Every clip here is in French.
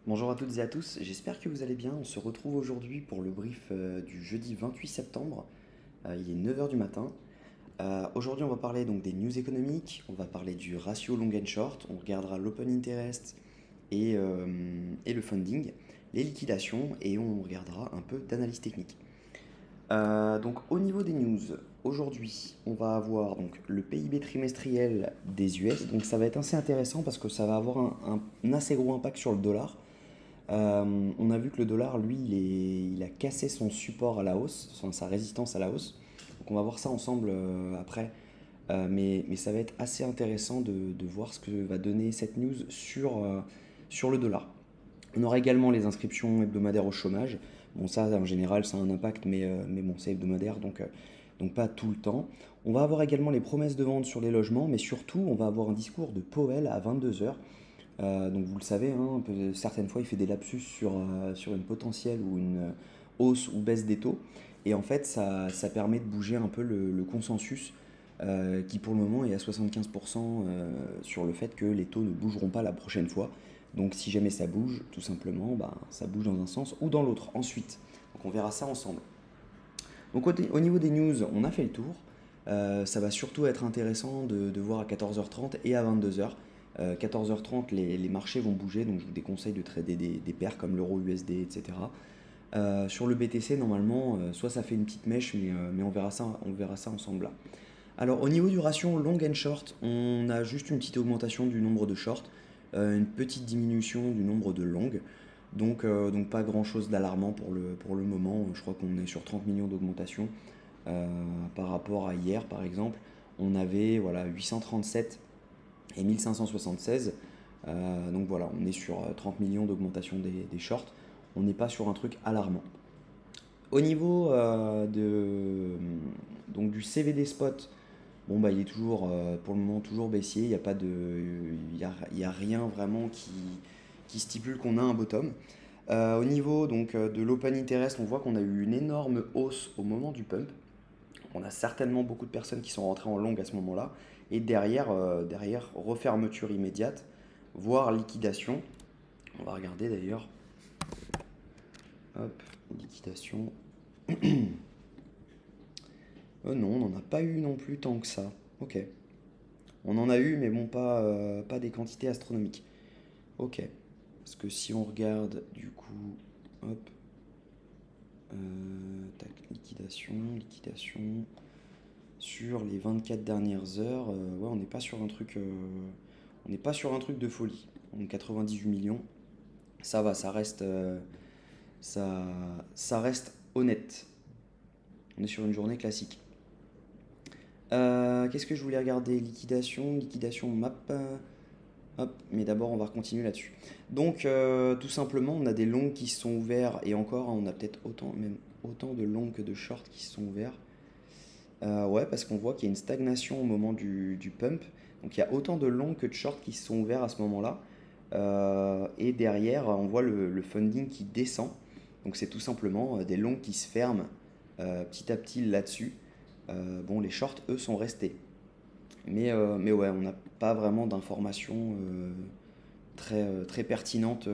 Bonjour à toutes et à tous, j'espère que vous allez bien. On se retrouve aujourd'hui pour le brief du jeudi 28 septembre. Il est 9 heures du matin. Aujourd'hui, on va parler donc des news économiques, on va parler du ratio long and short, on regardera l'open interest et le funding, les liquidations et on regardera un peu d'analyse technique. Donc au niveau des news, aujourd'hui, on va avoir donc le PIB trimestriel des US. Donc ça va être assez intéressant parce que ça va avoir un assez gros impact sur le dollar. On a vu que le dollar, lui, il a cassé son support à la hausse, sa résistance à la hausse. Donc on va voir ça ensemble après. Mais ça va être assez intéressant de voir ce que va donner cette news sur le dollar. On aura également les inscriptions hebdomadaires au chômage. Bon, ça, en général, ça a un impact, mais bon, c'est hebdomadaire, donc pas tout le temps. On va avoir également les promesses de vente sur les logements, mais surtout, on va avoir un discours de Powell à 22 heures. Donc vous le savez, hein, certaines fois il fait des lapsus sur une potentielle ou une hausse ou baisse des taux. Et en fait ça permet de bouger un peu le consensus qui pour le moment est à 75% sur le fait que les taux ne bougeront pas la prochaine fois. Donc si jamais ça bouge, tout simplement, bah, ça bouge dans un sens ou dans l'autre ensuite. Donc on verra ça ensemble. Donc au niveau des news, on a fait le tour. Ça va surtout être intéressant de voir à 14h30 et à 22h. 14h30, les marchés vont bouger, donc je vous déconseille de trader des paires comme l'euro USD, etc. Sur le BTC, normalement, soit ça fait une petite mèche, mais on verra ça ensemble là. Alors au niveau du ratio long and short, on a juste une petite augmentation du nombre de shorts, une petite diminution du nombre de longues. Donc pas grand chose d'alarmant pour le moment. Je crois qu'on est sur 30 millions d'augmentation par rapport à hier par exemple. On avait voilà, 837 et 1576. Donc voilà, on est sur 30 millions d'augmentation des shorts. On n'est pas sur un truc alarmant. Au niveau donc du CVD spot, bon bah il est toujours pour le moment toujours baissier. Il n'y a pas de, il y a rien vraiment qui stipule qu'on a un bottom. Au niveau donc de l'open interest, on voit qu'on a eu une énorme hausse au moment du pump. On a certainement beaucoup de personnes qui sont rentrées en long à ce moment-là. Et derrière, refermeture immédiate, voire liquidation. On va regarder d'ailleurs. Hop, liquidation. Non, on n'en a pas eu non plus tant que ça. Ok. On en a eu, mais bon, pas des quantités astronomiques. Ok. Parce que si on regarde, du coup, hop, tac, liquidation. Sur les 24 dernières heures, ouais, on n'est pas sur un truc de folie. Donc 98 millions, ça va, ça, ça reste honnête. On est sur une journée classique. Qu'est-ce que je voulais regarder? Liquidation map. Hop, mais d'abord on va continuer là-dessus. Donc tout simplement, on a des longs qui se sont ouverts et encore, hein, on a peut-être autant de longs que de shorts qui se sont ouverts. Ouais, parce qu'on voit qu'il y a une stagnation au moment du pump. Donc il y a autant de longs que de shorts qui se sont ouverts à ce moment-là. Et derrière, on voit le funding qui descend. Donc c'est tout simplement des longs qui se ferment petit à petit là-dessus. Bon, les shorts, eux, sont restés. Mais ouais, on n'a pas vraiment d'informations très pertinentes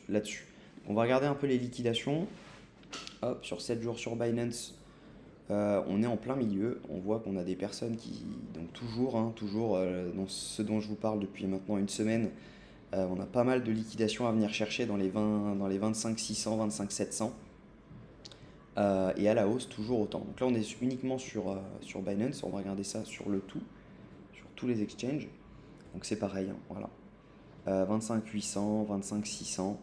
là-dessus. On va regarder un peu les liquidations. Hop, sur 7 jours sur Binance, on est en plein milieu. On voit qu'on a des personnes qui, donc toujours, hein, toujours dans ce dont je vous parle depuis maintenant une semaine, on a pas mal de liquidations à venir chercher dans les 25 600, 25 700. Et à la hausse, toujours autant. Donc là, on est uniquement sur Binance. On va regarder ça sur le tout, sur tous les exchanges. Donc c'est pareil, hein, voilà. 25 800, 25 600.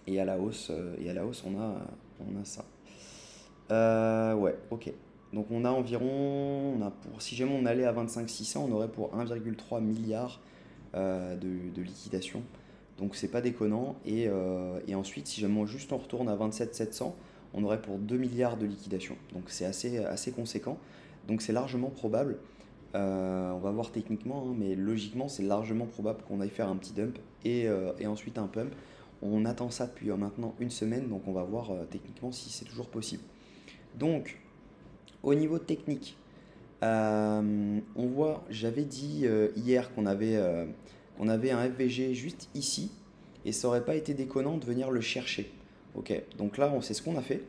Et à la hausse, on a ça. Ouais, ok. Donc on a environ, si jamais on allait à 25 600, on aurait pour 1,3 milliard de liquidation. Donc c'est pas déconnant. Et ensuite, si jamais on retourne à 27 700, on aurait pour 2 milliards de liquidation. Donc c'est assez conséquent. Donc c'est largement probable. On va voir techniquement, hein, mais logiquement, c'est largement probable qu'on aille faire un petit dump et ensuite un pump. On attend ça depuis maintenant une semaine, donc on va voir techniquement si c'est toujours possible. Donc, au niveau technique, on voit, j'avais dit hier qu'on avait un FVG juste ici, et ça aurait pas été déconnant de venir le chercher. Ok, donc là, on sait ce qu'on a fait.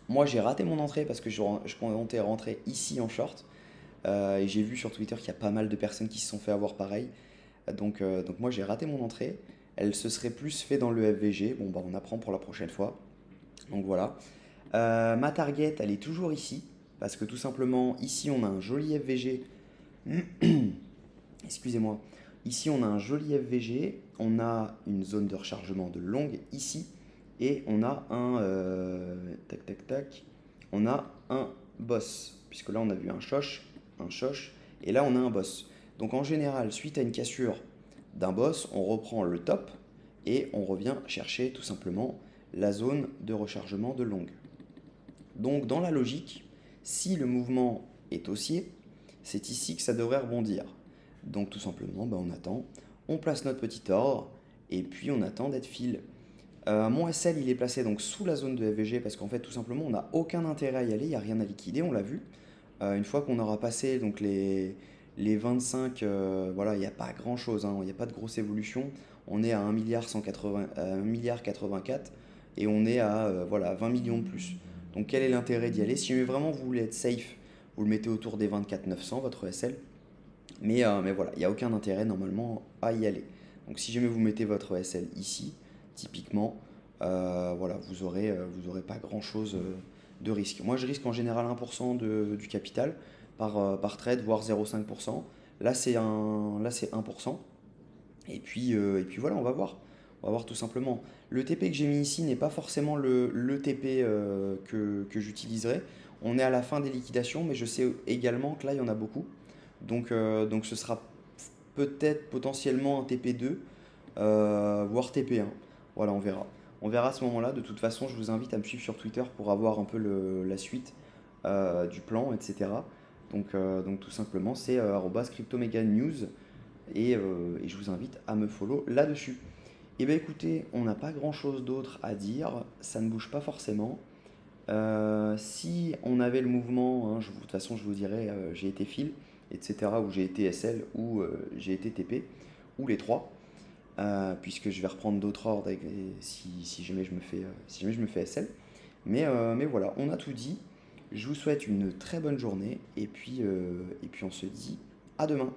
Moi, j'ai raté mon entrée parce que je comptais rentrer ici en short. Et j'ai vu sur Twitter qu'il y a pas mal de personnes qui se sont fait avoir pareil. Donc moi, j'ai raté mon entrée. Elle se serait plus fait dans le FVG. Bon, bah, on apprend pour la prochaine fois. Donc voilà. Ma target, elle est toujours ici. Parce que tout simplement, ici, on a un joli FVG. Excusez-moi. Ici, on a un joli FVG. On a une zone de rechargement de longue ici. Et on a un... tac, tac, tac. On a un boss. Puisque là, on a vu un choche. Et là, on a un boss. Donc en général, suite à une cassure d'un boss, on reprend le top et on revient chercher tout simplement la zone de rechargement de longue. Donc dans la logique, si le mouvement est haussier, c'est ici que ça devrait rebondir. Donc tout simplement, ben, on attend, on place notre petit ordre et puis on attend d'être fil. Mon SL il est placé donc sous la zone de FVG parce qu'en fait tout simplement on n'a aucun intérêt à y aller, il n'y a rien à liquider, on l'a vu. Une fois qu'on aura passé donc les 25, voilà, il n'y a pas grand chose, hein, il n'y a pas de grosse évolution. On est à 1 milliard 180, 1 milliard 84 et on est à voilà, 20 millions de plus. Donc quel est l'intérêt d'y aller? Si vraiment vous voulez être safe, vous le mettez autour des 24 900, votre SL. Mais voilà, il n'y a aucun intérêt normalement à y aller. Donc si jamais vous mettez votre SL ici, typiquement, voilà, vous aurez pas grand-chose de risque. Moi, je risque en général 1% du capital par trade, voire 0,5%. Là, c'est 1%. Et puis voilà, on va voir. On va voir tout simplement. Le TP que j'ai mis ici n'est pas forcément le TP que j'utiliserai. On est à la fin des liquidations, mais je sais également que là, il y en a beaucoup. Donc ce sera peut-être potentiellement un TP2, voire TP1. Voilà, on verra. On verra à ce moment-là. De toute façon, je vous invite à me suivre sur Twitter pour avoir un peu la suite du plan, etc. Donc tout simplement, c'est @cryptomeganews et je vous invite à me follow là-dessus. Et bien écoutez, on n'a pas grand-chose d'autre à dire, ça ne bouge pas forcément. Si on avait le mouvement, hein, de toute façon je vous dirais j'ai été fil, etc. ou j'ai été SL ou j'ai été TP, ou les trois, puisque je vais reprendre d'autres ordres si jamais si jamais je me fais SL. Mais voilà, on a tout dit. Je vous souhaite une très bonne journée et puis on se dit à demain.